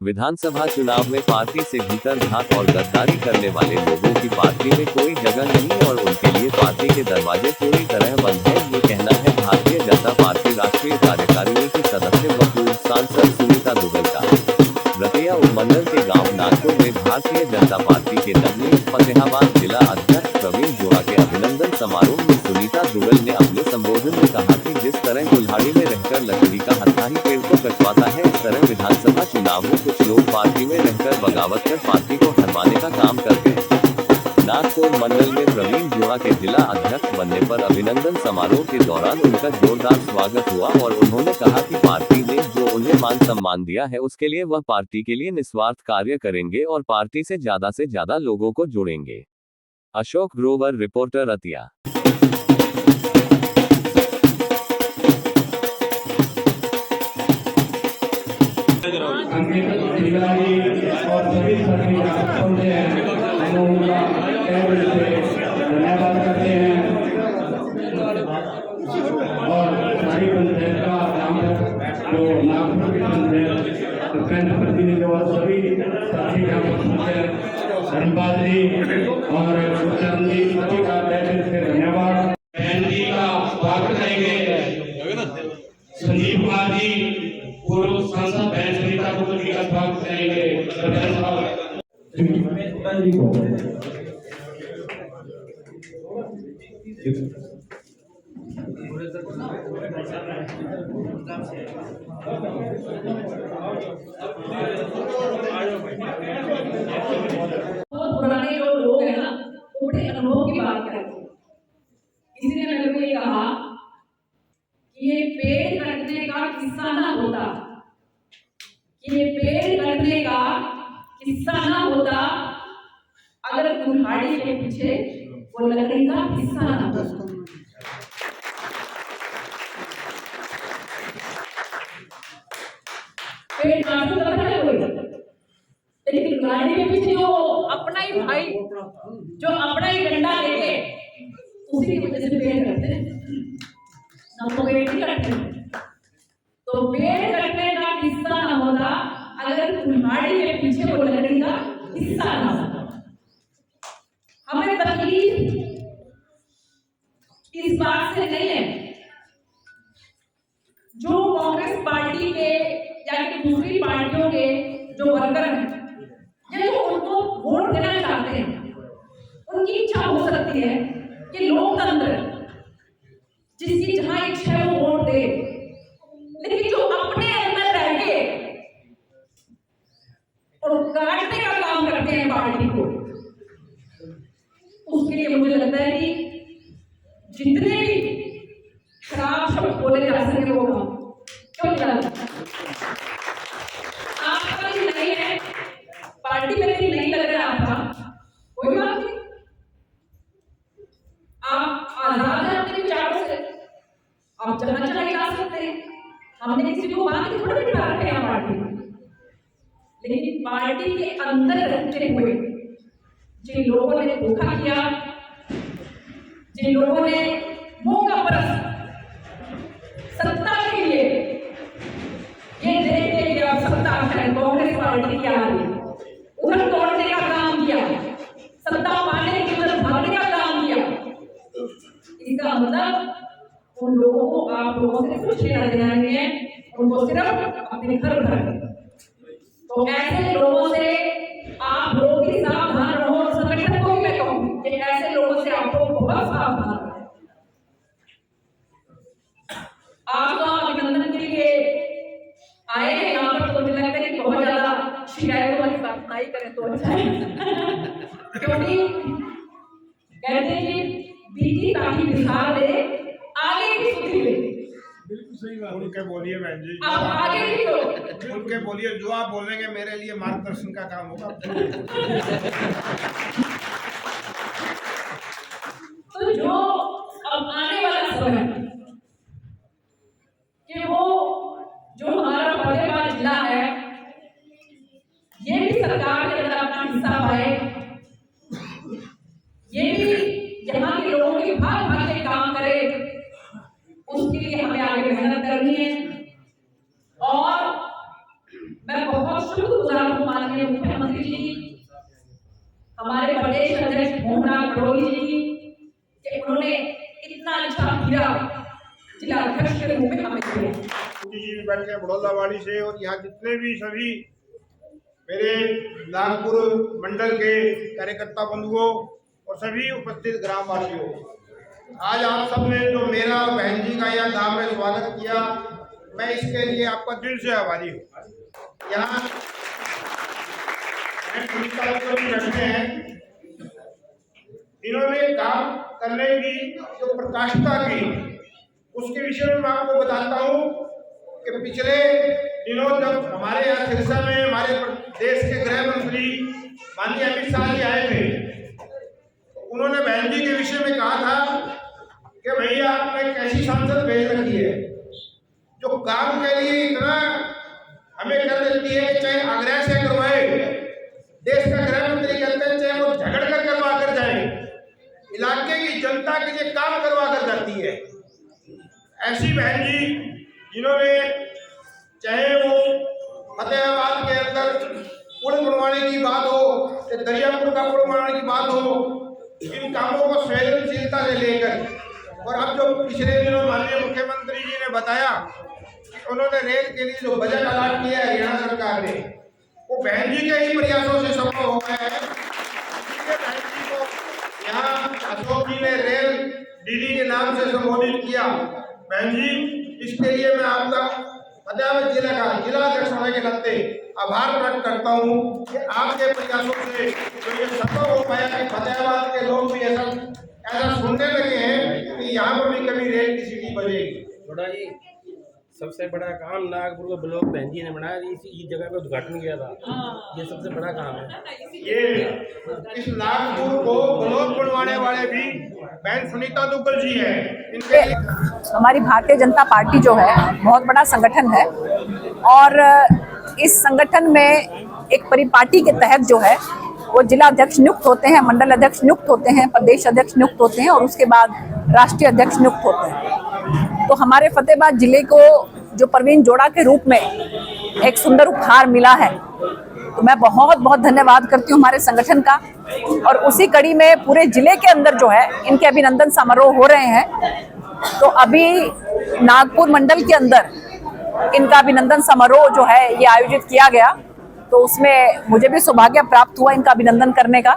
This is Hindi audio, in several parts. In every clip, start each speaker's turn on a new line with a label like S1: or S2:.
S1: विधानसभा चुनाव में पार्टी से भीतर घात और गद्दारी करने वाले लोगों की पार्टी में कोई जगह नहीं और उनके लिए पार्टी के दरवाजे पूरी तरह बंद है। ये कहना है भारतीय जनता पार्टी राष्ट्रीय कार्यकारिणी की सदस्य व पूर्व सांसद सुनीता दुबे का। रतिया उपमंडल के गांव नागपुर में भारतीय जनता पार्टी के नवनियुक्त फतेहाबाद जिला अध्यक्ष प्रवीण जोड़ा के अभिनंदन समारोह में सुनीता दुबे ने अपने संबोधन में कहा कि जिस तरह कुल्हाड़ी में रहकर लकड़ी का हत्था ही पेड़ को कटवाता है, इस तरह विधानसभा चुनाव में कुछ लोग पार्टी में रहकर बगावत कर पार्टी को हरवाने का काम करते हैं। नागपुर मंडल में प्रवीण जोड़ा के जिला अध्यक्ष बनने पर अभिनंदन समारोह के दौरान उनका जोरदार स्वागत हुआ और उन्होंने कहा कि पार्टी ने जो उन्हें मान सम्मान दिया है उसके लिए वह पार्टी के लिए निस्वार्थ कार्य करेंगे और पार्टी से ज्यादा लोगों को जोड़ेंगे। अशोक ग्रोवर, रिपोर्टर, रतिया।
S2: धन्यवाद करते हैं और सारी पंचायत का काम जो नागपुर की पंचायत प्रतिनिधि और सभी साथी धन्यवाद जी और चरण जी सभी का दिल से धन्यवाद। बहन जी का स्वागत करेंगे संजीव कुमार जी, पूर्व सांसद बहन सुनीता दुबे जी का स्वागत करेंगे।
S3: बहुत पुराने जो लोग हैं ना, वो बड़े अनुभव की बात करते हैं। किसी ने मेरे को ये कहा कि ये पेड़ कटने का किस्सा ना होता, कि ये पेड़ कटने का किस्सा ना होता अगर कुल्हाड़ी के पीछे वो लकड़ी का हिस्सा ना होता। पेड़ काटने का है कोई, लेकिन कुल्हाड़ी के पीछे जो अपना ही भाई, जो अपना ही डंडा लेके उसी की वजह से पेड़ कटते हैं ना, तो पेड़ नहीं कटते। तो पेड़ कटने का किस्सा ना होता अगर कुल्हाड़ी के पीछे वो लकड़ी का हिस्सा ना होता। हमें तकलीफ इस बात से नहीं है जो कांग्रेस पार्टी के या दूसरी पार्टियों के जो वर्कर हैं या जो उनको वोट देना चाहते हैं, उनकी इच्छा हो सकती है कि लोकतंत्र जिसकी जहां इच्छा है वो वोट दे, लेकिन जो अपने अंदर रह के और काटने का काम करते हैं पार्टी को, उसके लिए मुझे लगता है कि जितने भी खराब शब्द बोले जा सके वो क्यों आपका भी नहीं है, पार्टी में भी नहीं लग रहा आपका, कोई बात नहीं, आप आजाद हैं अपने विचारों से, आप जहां चाहे जा सकते हैं। हमने किसी को बात थोड़ा बिठा रखे हैं पार्टी में, लेकिन पार्टी के अंदर रहते हुए जिन लोगों ने धोखा किया, जिन लोगों ने मौका परस्त सत्ता के लिए ये देखते कि अब सत्ता है कांग्रेस पार्टी की आ रही, उधर तोड़ने का काम किया, सत्ता पाने की उधर भागने का काम किया। इसका मतलब उन लोगों को आप लोगों से कुछ लेना देना नहीं है, उनको सिर्फ अपने घर भर। तो ऐसे लोगों से आप लोग भी सावधान रहो, संगठन को भी मैं कहूँ कि ऐसे लोगों से आपको बहुत सावधान रहना है। आप तो अभिनंदन के लिए आए हैं यहाँ पर, तो मुझे लगता है कि बहुत ज्यादा शिकायतों वाली बात नहीं करें तो अच्छा है क्योंकि कहते हैं कि बीती ताकि बिहार दे आगे की सुधी ले।
S4: बिल्कुल सही बात। उनके बोलिए बहन जी,
S3: आप आगे भी तो
S4: उनके बोलिए, जो आप बोलेंगे मेरे लिए मार्गदर्शन का काम होगा।
S3: तो जो अब आने वाला समय कि वो जो हमारा फतेहाबाद जिला है, ये भी सरकार के अंदर अपना हिस्सा पाए, ये भी यहाँ के लोगों के भाग भाग के काम करे, उसके लिए हमें आगे मेहनत करनी है। और मैं बहुत शुक्रगुजार हूँ माननीय मुख्यमंत्री जी, हमारे प्रदेश अध्यक्ष मोहना भड़ोली जी कि उन्होंने इतना अच्छा हीरा जिला अध्यक्ष के रूप में हमें दिया।
S4: जी भी बैठे हैं बड़ौदावाड़ी से, और यहाँ जितने भी सभी मेरे नागपुर मंडल के कार्यकर्ता बंधुओं और सभी उपस्थित ग्रामवासियों, आज आप सब ने जो मेरा और बहन जी का यहाँ गांव में स्वागत किया, मैं इसके लिए आपका दिल से आभारी हूँ। यहाँ बैठे हैं, इन्होंने काम करने की जो प्रकाशिता की, उसके विषय में मैं आपको बताता हूँ कि पिछले दिनों जब हमारे यहाँ सिरसा में हमारे देश के गृह मंत्री माननीय अमित शाह जी आए थे, उन्होंने बहन जी के विषय में कहा था कि भैया आपने कैसी सांसद भेज रखी है जो काम के लिए इतना हमें कर देती है, चाहे आग्रह से करवाए, देश का गृह मंत्री कहते हैं चाहे वो झगड़ कर करवा कर जाए, इलाके की जनता के लिए काम करवा कर जाती है। ऐसी बहन जी जिन्होंने चाहे वो फतेहाबाद के अंदर पुल बनवाने की बात हो, चाहे दरियापुर का पुल बनवाने की बात हो, इन कामों को संवेदनशीलता से लेकर, और अब जो पिछले दिनों माननीय मुख्यमंत्री जी ने बताया कि उन्होंने रेल के लिए जो बजट अलॉट किया है हरियाणा सरकार ने, वो बहन जी के ही प्रयासों से संभव हो गया है। बहन जी को यहाँ अशोक जी ने रेल दीदी के नाम से संबोधित किया। बहन जी, इसके लिए मैं आपका फतेहाबाद जिला का जिला अध्यक्ष होने के नाते आभार प्रकट करता हूँ कि आपके प्रयासों से जो ये संभव हो पाया कि फतेहाबाद के लोग भी ऐसा सुनने लगे हैं कि यहाँ पर भी कभी रेल की सीटी बजेगी।
S5: थोड़ा जी सबसे बड़ा काम नागपुर का ब्लॉक बहन जी ने बनाया, इस जगह का उद्घाटन किया था, ये सबसे बड़ा काम है।
S4: ये इस नागपुर को ब्लॉक बनवाने वाले भी बहन सुनीता दुग्गल जी है। इनके
S6: हमारी भारतीय जनता पार्टी जो है बहुत बड़ा संगठन है, और इस संगठन में एक परिपाटी के तहत जो है वो जिला अध्यक्ष नियुक्त होते हैं, मंडल अध्यक्ष नियुक्त होते हैं, प्रदेश अध्यक्ष नियुक्त होते हैं, और उसके बाद राष्ट्रीय अध्यक्ष नियुक्त होते हैं। तो हमारे फतेहाबाद जिले को जो प्रवीण जोड़ा के रूप में एक सुंदर उपहार मिला है, तो मैं बहुत बहुत धन्यवाद करती हूँ हमारे संगठन का। और उसी कड़ी में पूरे जिले के अंदर जो है इनके अभिनंदन समारोह हो रहे हैं। तो अभी नागपुर मंडल के अंदर इनका अभिनंदन समारोह जो है ये आयोजित किया गया, तो उसमें मुझे भी सौभाग्य प्राप्त हुआ इनका अभिनंदन करने का,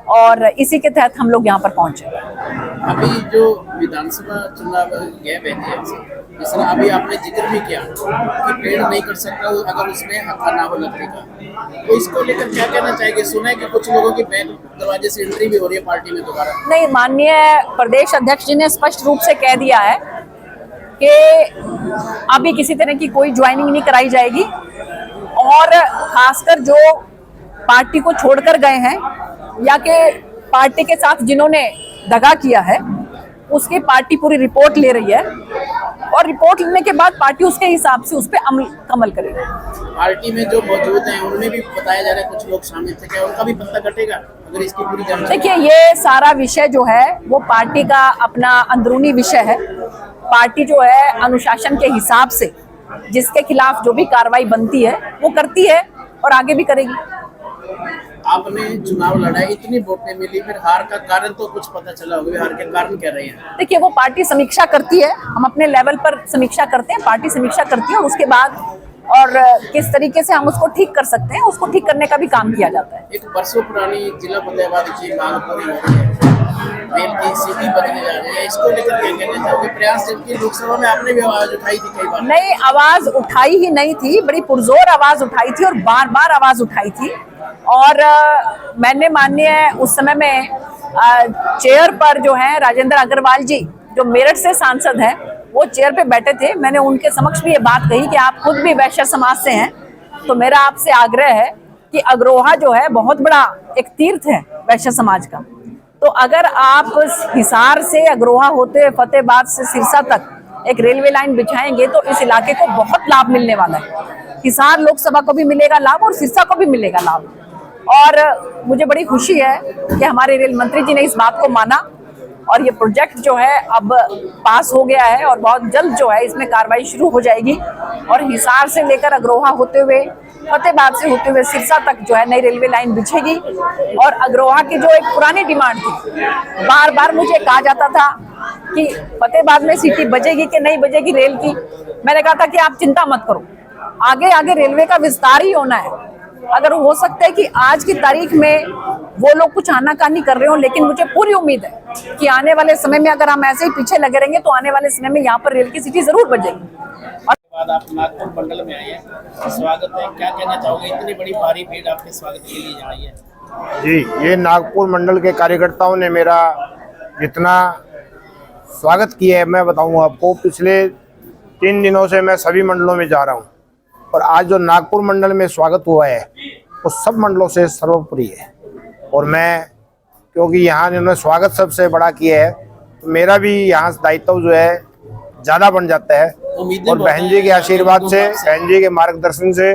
S6: और इसी के तहत हम लोग यहाँ पर पहुंचे।
S7: अभी जो विधानसभा चुनाव गए बैठे जिस तरह अभी आपने जिक्र भी किया कि पेड़ नहीं कर सकता अगर उसमें हत्था ना हो लगने का, तो इसको लेकर क्या कहना चाहेंगे? सुना है कि कुछ लोगों की बैक दरवाजे से एंट्री भी हो रही है पार्टी में दोबारा।
S6: नहीं, माननीय प्रदेश अध्यक्ष जी ने स्पष्ट रूप से कह दिया है कि अभी किसी तरह की कोई ज्वाइनिंग नहीं कराई जाएगी, और खासकर जो पार्टी को छोड़कर गए हैं या कि पार्टी के साथ जिन्होंने दगा किया है, उसकी पार्टी पूरी रिपोर्ट ले रही है, और रिपोर्ट लेने के बाद पार्टी उसके हिसाब से उस पर अमल करेगी।
S7: पार्टी में जो मौजूद हैं उनमें भी बताया जा रहा है कुछ लोग शामिल थे, क्या उनका भी पता कटेगा अगर इसकी पूरी जानकारी?
S6: देखिए, ये सारा विषय जो है वो पार्टी का अपना अंदरूनी विषय है। पार्टी जो है अनुशासन के हिसाब से जिसके खिलाफ जो भी कार्रवाई बनती है वो करती है, और आगे भी करेगी।
S7: आपने चुनाव लड़ा, इतनी वोटें मिली, फिर हार का कारण तो कुछ पता चला होगा, हार के कारण क्या रहे हैं?
S6: देखिए, वो पार्टी समीक्षा करती है, हम अपने लेवल पर समीक्षा करते हैं, पार्टी समीक्षा करती है, और उसके बाद और किस तरीके से हम उसको ठीक कर सकते हैं, उसको ठीक करने का भी काम किया जाता है।
S7: एक वर्षों पुरानी जिला फतेहाबाद की मांग पूरी हो रही है, रेल की सीटी बदलने जा रही है, इसको लेकर क्या कहना चाहोगे? प्रयास जबकि लोकसभा में आपने भी आवाज उठाई थी कई बार।
S6: नहीं, आवाज उठाई ही नहीं थी, बड़ी पुरजोर आवाज उठाई थी और बार बार आवाज उठाई थी। और मैंने माननीय उस समय में चेयर पर जो है राजेंद्र अग्रवाल जी, जो मेरठ से सांसद हैं, वो चेयर पे बैठे थे। मैंने उनके समक्ष भी ये बात कही कि आप खुद भी वैश्य समाज से हैं, तो मेरा आपसे आग्रह है कि अग्रोहा जो है बहुत बड़ा एक तीर्थ है वैश्य समाज का। तो अगर आप हिसार से अग्रोहा होते हुए फतेहाबाद से सिरसा तक एक रेलवे लाइन बिछाएंगे तो इस इलाके को बहुत लाभ मिलने वाला है। हिसार लोकसभा को भी मिलेगा लाभ और सिरसा को भी मिलेगा लाभ। और मुझे बड़ी खुशी है कि हमारे रेल मंत्री जी ने इस बात को माना, और ये प्रोजेक्ट जो है अब पास हो गया है, और बहुत जल्द जो है इसमें कार्रवाई शुरू हो जाएगी। और हिसार से लेकर अग्रोहा होते हुए फतेहाबाद से होते हुए सिरसा तक जो है नई रेलवे लाइन बिछेगी। और अग्रोहा की जो एक पुरानी डिमांड थी, बार बार मुझे कहा जाता था कि फतेहाबाद में सीटी बजेगी कि नहीं बजेगी रेल की। मैंने कहा था कि आप चिंता मत करो, आगे आगे रेलवे का विस्तार ही होना है। अगर हो सकता है कि आज की तारीख में वो लोग कुछ आनाकानी कर रहे हो, लेकिन मुझे पूरी उम्मीद है कि आने वाले समय में अगर हम ऐसे ही पीछे लगे रहेंगे तो आने वाले समय में यहाँ पर रेल की सिटी जरूर बजेगी। और
S7: बाद आप नागपुर मंडल में आए हैं, स्वागत है, क्या कहना चाहोगे? इतनी बड़ी भारी भीड़ आपके स्वागत के लिए आई है।
S8: जी, ये नागपुर मंडल के कार्यकर्ताओं ने मेरा जितना स्वागत किया है मैं बताऊं आपको। पिछले 3 दिनों से मैं सभी मंडलों में जा रहा हूं और आज जो नागपुर मंडल में स्वागत हुआ है वो सब मंडलों से सर्वोपरि है। और मैं क्योंकि यहाँ इन्होंने स्वागत सबसे बड़ा किया है तो मेरा भी यहाँ दायित्व जो है ज़्यादा बन जाता है। और बहन जी के आशीर्वाद से, बहन जी के मार्गदर्शन से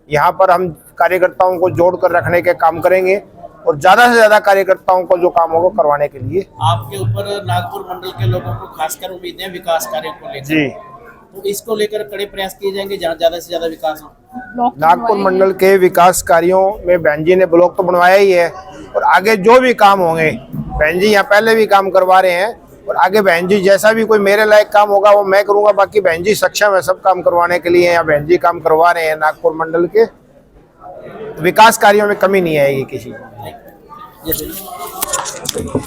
S8: यहाँ पर हम कार्यकर्ताओं को जोड़ कर रखने के काम करेंगे और ज़्यादा से ज़्यादा कार्यकर्ताओं को जो काम होगा करवाने के लिए।
S7: आपके ऊपर नागपुर मंडल के लोगों को खासकर उम्मीदें हैं विकास कार्यों को लेकर।
S8: जी,
S7: तो इसको लेकर कड़े प्रयास किए जाएंगे जहाँ ज़्यादा से ज़्यादा विकास हो।
S8: नागपुर मंडल के विकास कार्यों में बहन जी ने ब्लॉक तो बनवाया ही है और आगे जो भी काम होंगे बहन जी यहाँ पहले भी काम करवा रहे हैं और आगे बहन जी जैसा भी कोई मेरे लायक काम होगा वो मैं करूँगा। बाकी बहन जी सक्षम है सब काम करवाने के लिए। यहाँ बहन जी काम करवा रहे हैं नागपुर मंडल के विकास कार्यों में कमी नहीं आएगी किसी को।